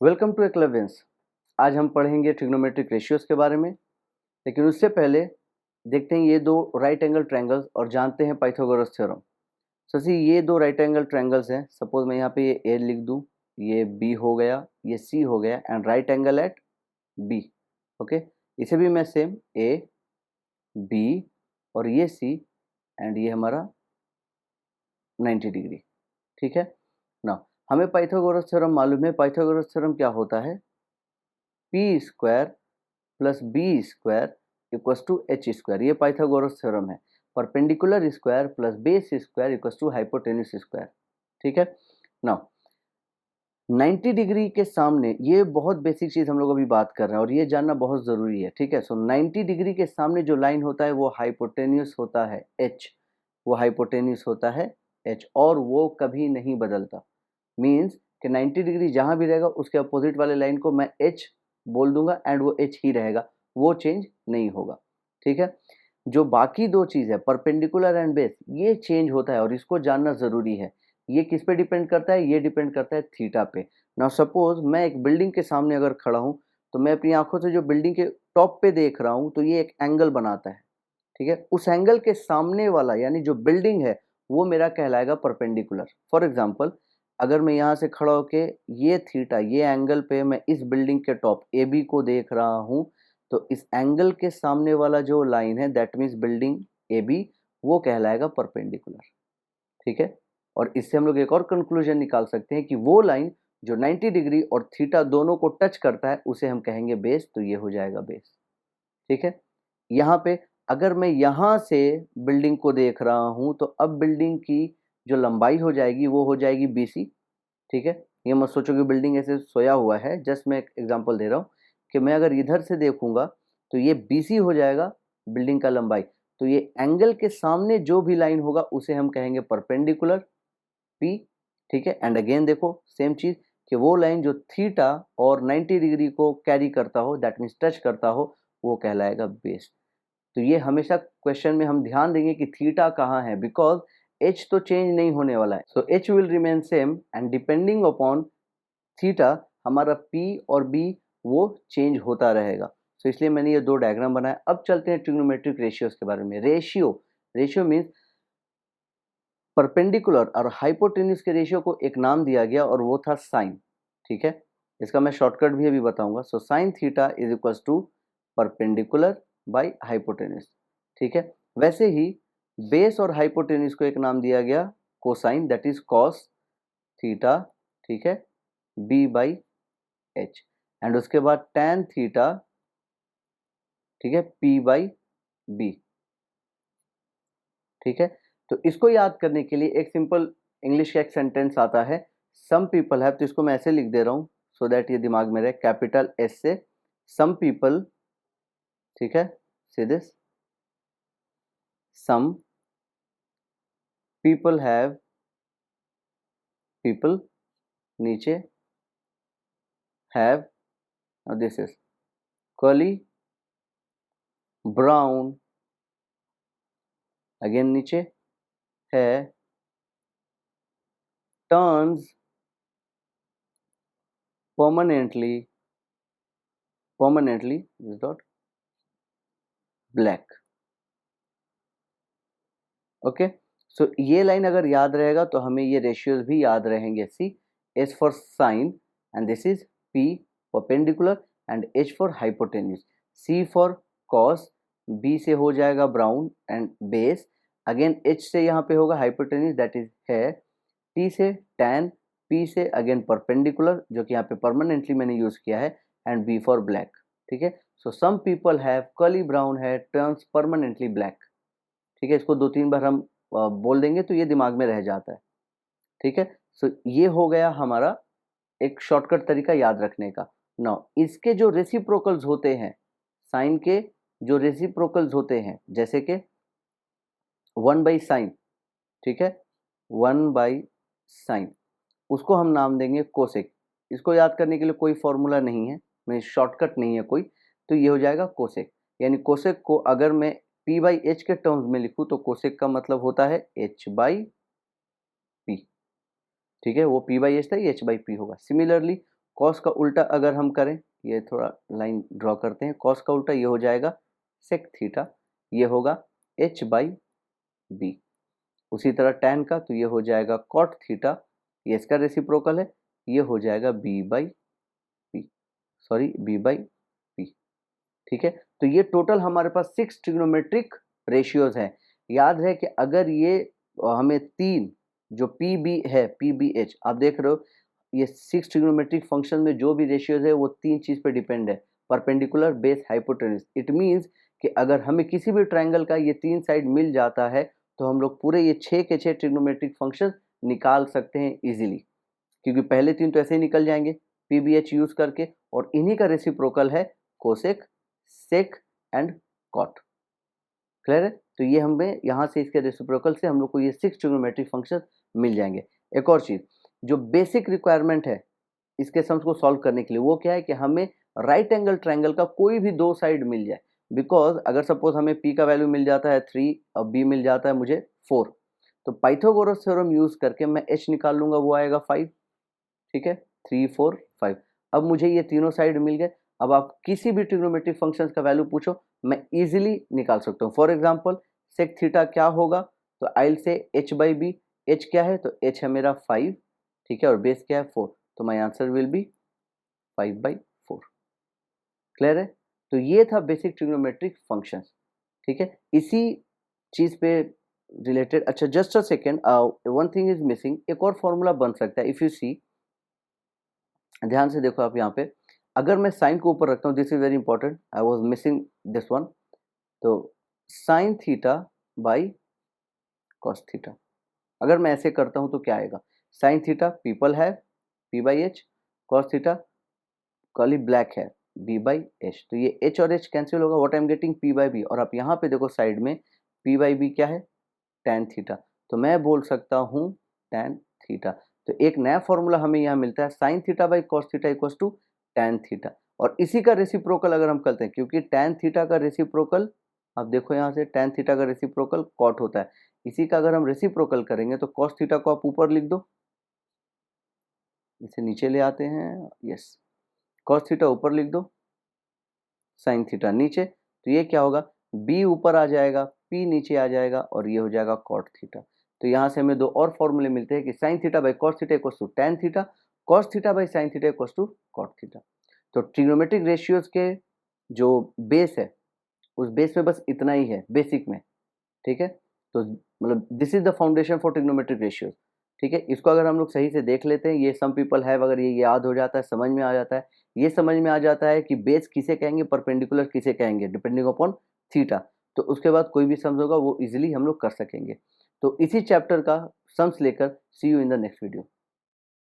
Welcome to एक्लवेंस। आज हम पढ़ेंगे ट्रिग्नोमेट्रिक रेशियोज के बारे में, लेकिन उससे पहले देखते हैं ये दो राइट एंगल ट्रायंगल्स और जानते हैं पाइथागोरस थ्योरम। सी ये दो राइट एंगल ट्रायंगल्स हैं। सपोज मैं यहाँ पे ये ए लिख दूँ, ये बी हो गया, ये सी हो गया and right angle at B. Okay, इसे भी मैं सेम ए बी और ये सी एंड ये हमारा 90 डिग्री। ठीक है ना। हमें पाइथागोरस थ्योरम मालूम है। पाइथागोरस थ्योरम क्या होता है? P square plus B square equals to H square. ये पाइथागोरस थ्योरम है। Perpendicular square plus base square equals to hypotenuse square. ठीक है नाउ 90 डिग्री के सामने, ये बहुत बेसिक चीज हम लोग अभी बात कर रहे हैं और ये जानना बहुत जरूरी है। ठीक है, सो 90 डिग्री के सामने जो लाइन होता है वो हाइपोटेन्यूज होता है एच। वो हाइपोटेन्यूज होता है एच और वो कभी नहीं बदलता। मीन्स कि 90 डिग्री जहां भी रहेगा उसके अपोजिट वाले लाइन को मैं एच बोल दूंगा एंड वो एच ही रहेगा, वो चेंज नहीं होगा। ठीक है, जो बाकी दो चीज है परपेंडिकुलर एंड बेस, ये चेंज होता है और इसको जानना जरूरी है। ये किस पे डिपेंड करता है? ये डिपेंड करता है थीटा पे। नाउ सपोज मैं एक बिल्डिंग के सामने अगर खड़ा हूं तो मैं अपनी आंखों से जो बिल्डिंग के टॉप पे देख रहा हूं तो ये एक एंगल बनाता है। ठीक है, उस एंगल के सामने वाला यानी जो बिल्डिंग है वो मेरा कहलाएगा परपेंडिकुलर। फॉर एग्जाम्पल, अगर मैं यहाँ से खड़ा होके ये थीटा, ये एंगल पे मैं इस बिल्डिंग के टॉप ए बी को देख रहा हूँ तो इस एंगल के सामने वाला जो लाइन है that means building A B, वो कहलाएगा परपेंडिकुलर। ठीक है, और इससे हम लोग एक और कंक्लूजन निकाल सकते हैं कि वो लाइन जो 90 डिग्री और थीटा दोनों को टच करता है उसे हम कहेंगे बेस, तो ये हो जाएगा बेस। ठीक है, यहाँ पे अगर मैं यहाँ से बिल्डिंग को देख रहा हूँ तो अब बिल्डिंग की जो लंबाई हो जाएगी वो हो जाएगी BC। ठीक है, ये मत सोचो कि बिल्डिंग ऐसे सोया हुआ है, जस्ट मैं एक एग्जांपल दे रहा हूँ कि मैं अगर इधर से देखूंगा तो ये BC हो जाएगा बिल्डिंग का लंबाई। तो ये एंगल के सामने जो भी लाइन होगा उसे हम कहेंगे परपेंडिकुलर P। ठीक है, एंड अगेन देखो सेम चीज कि वो लाइन जो थीटा और 90 डिग्री को कैरी करता हो दैट मीन्स टच करता हो वो कहलाएगा बेस। तो ये हमेशा क्वेश्चन में हम ध्यान देंगे कि थीटा कहाँ है, बिकॉज एच तो चेंज नहीं होने वाला है। So H will remain same and depending upon theta हमारा पी और बी वो चेंज होता रहेगा। सो इसलिए मैंने ये दो डायग्राम बनाया। अब चलते हैं ट्रिग्नोमेट्रिक रेशियोज के बारे में। रेशियो, रेशियो मीन्स परपेंडिकुलर और हाइपोटेन्यूज के रेशियो को एक नाम दिया गया और वो था साइन। ठीक है, इसका मैं शॉर्टकट भी अभी बताऊंगा। So sine theta is equal to perpendicular by hypotenuse. ठीक है, वैसे ही बेस और हाइपोटेन्यूज को एक नाम दिया गया cosine, that is cos theta. ठीक है, बी बाई एच एंड उसके बाद टैन थीटा, ठीक है, पी बाई बी। ठीक है, तो इसको याद करने के लिए एक सिंपल इंग्लिश का एक सेंटेंस आता है, सम पीपल हैव। तो इसको मैं ऐसे लिख दे रहा हूं सो दैट ये दिमाग में रहे, कैपिटल एस से सम पीपल। ठीक है, see this, some people have, people नीचे have, this is curly brown, again नीचे है turns permanently, permanently this dot black. Okay, so ये लाइन अगर याद रहेगा तो हमें ये रेशियोज भी याद रहेंगे। C, S for sine and this is P perpendicular and H for hypotenuse, C for cos, B से हो जाएगा brown and base, again H से यहाँ पे होगा हाइपोटेन्यूज दैट इज है, टी से टैन, पी से अगेन परपेंडिकुलर जो कि यहाँ पे परमानेंटली मैंने यूज किया है एंड बी फॉर ब्लैक। ठीक है, so some people have curly brown है टर्न्स परमानेंटली ब्लैक। ठीक है, इसको दो तीन बार हम बोल देंगे तो ये दिमाग में रह जाता है। ठीक है, सो ये हो गया हमारा एक शॉर्टकट तरीका याद रखने का। नाउ इसके जो रेसिप्रोकल्स होते हैं, साइन के जो रेसिप्रोकल्स होते हैं, जैसे कि 1 बाई साइन, ठीक है, 1 बाई साइन, उसको हम नाम देंगे कोसेक। इसको याद करने के लिए कोई फॉर्मूला नहीं है, मैं शॉर्टकट नहीं है कोई, तो ये हो जाएगा कोसेक। यानी कोसेक को अगर मैं पी बाई एच के टर्म्स में लिखूं तो कोसेक का मतलब होता है एच बाई पी। ठीक है, वो पी बाई एच था, ये एच बाई पी होगा। सिमिलरली कॉस का उल्टा अगर हम करें, ये थोड़ा लाइन ड्रॉ करते हैं, कॉस का उल्टा ये हो जाएगा सेक थीटा, ये होगा h बाई बी। उसी तरह tan का तो ये हो जाएगा कॉट थीटा, ये इसका रेसिप्रोकल है, ये हो जाएगा b by B, sorry b by B. ठीक है, तो ये टोटल हमारे पास 6 ट्रिग्नोमेट्रिक रेशियोज हैं। याद है कि अगर ये हमें 3 जो पी बी है, पी बी एच, आप देख रहे हो ये 6 ट्रिग्नोमेट्रिक फंक्शन में जो भी रेशियोज है वो 3 चीज पे डिपेंड है, perpendicular, base, hypotenuse. It means कि अगर हमें किसी भी ट्रायंगल का ये 3 साइड मिल जाता है तो हम लोग पूरे ये 6 के 6 ट्रिग्नोमेट्रिक फंक्शन निकाल सकते हैं इजीली, क्योंकि पहले 3 तो ऐसे ही निकल जाएंगे पीबीएच यूज करके, और इन्हीं का रेसिप्रोकल है cosec, sec and cot. Clear है? तो ये हमें यहाँ से इसके रेसिप्रोकल से हम लोग को ये 6 ट्रिग्नोमेट्रिक फंक्शन मिल जाएंगे। एक और चीज जो बेसिक रिक्वायरमेंट है इसके सम्स को सॉल्व करने के लिए, वो क्या है कि हमें राइट एंगल ट्रायंगल का कोई भी 2 साइड मिल जाए। बिकॉज अगर सपोज हमें p का वैल्यू मिल जाता है 3 और b मिल जाता है मुझे 4, तो पाइथागोरस थ्योरम यूज करके मैं h निकाल लूंगा, वो आएगा 5। ठीक है, 3 4 5। अब मुझे ये तीनों साइड मिल गए। अब आप किसी भी ट्रिग्नोमेट्रिक फंक्शन का वैल्यू पूछो, मैं इजीली निकाल सकता हूँ। फॉर एग्जाम्पल सेक थीटा क्या होगा, तो आई से h बाई बी। h क्या है, तो h है मेरा 5, ठीक है, और बेस क्या है 4, तो my answer will be 5/4। Clear है? तो ये था बेसिक ट्रिग्नोमेट्रिक फंक्शंस। ठीक है, इसी चीज पे रिलेटेड, अच्छा just a second, one thing is missing, एक और फॉर्मूला बन सकता है। इफ यू सी, ध्यान से देखो आप यहाँ पे, अगर मैं साइन को ऊपर रखता हूँ, this is very important, I was missing this one, तो sine theta by cos theta, अगर मैं ऐसे करता हूँ तो क्या आएगा, साइन थीटा पीपल है p by H, cos theta curly black है b बाई एच, तो ये h और h कैंसिल होगा, what I am getting p by B. और आप यहाँ पे देखो साइड में p बाई बी क्या है, tan थीटा, तो मैं बोल सकता हूँ tan थीटा। तो एक नया फॉर्मूला हमें यहाँ मिलता है, sine theta by cos theta equals to tan theta. और इसी का रेसिप्रोकल अगर हम करते हैं, क्योंकि tan थीटा का रेसिप्रोकल, आप देखो यहाँ से tan थीटा का रेसिप्रोकल कॉट होता है, इसी का अगर हम रेसिप्रोकल करेंगे तो cos थीटा को आप ऊपर लिख दो, इसे नीचे ले आते हैं, यस, cos थीटा ऊपर लिख दो, sin थीटा नीचे, तो ये क्या होगा, b ऊपर आ जाएगा, p नीचे आ जाएगा, और ये हो जाएगा cot थीटा। तो यहाँ से हमें दो और फॉर्मूले मिलते हैं कि sin theta by cos theta equals to tan theta, cos theta by sin theta equals to cot theta. तो ट्रिग्नोमेट्रिक रेशियोज के जो बेस है, उस बेस में बस इतना ही है बेसिक में। ठीक है, तो मतलब this is the foundation for trigonometric ratios. ठीक है, इसको अगर हम लोग सही से देख लेते हैं, ये सम पीपल हैव, अगर ये याद हो जाता है, समझ में आ जाता है, ये समझ में आ जाता है कि बेस किसे कहेंगे, परपेंडिकुलर किसे कहेंगे, डिपेंडिंग अपॉन थीटा, तो उसके बाद कोई भी सम्स होगा वो इजीली हम लोग कर सकेंगे। तो इसी चैप्टर का सम्स लेकर see you in the next video.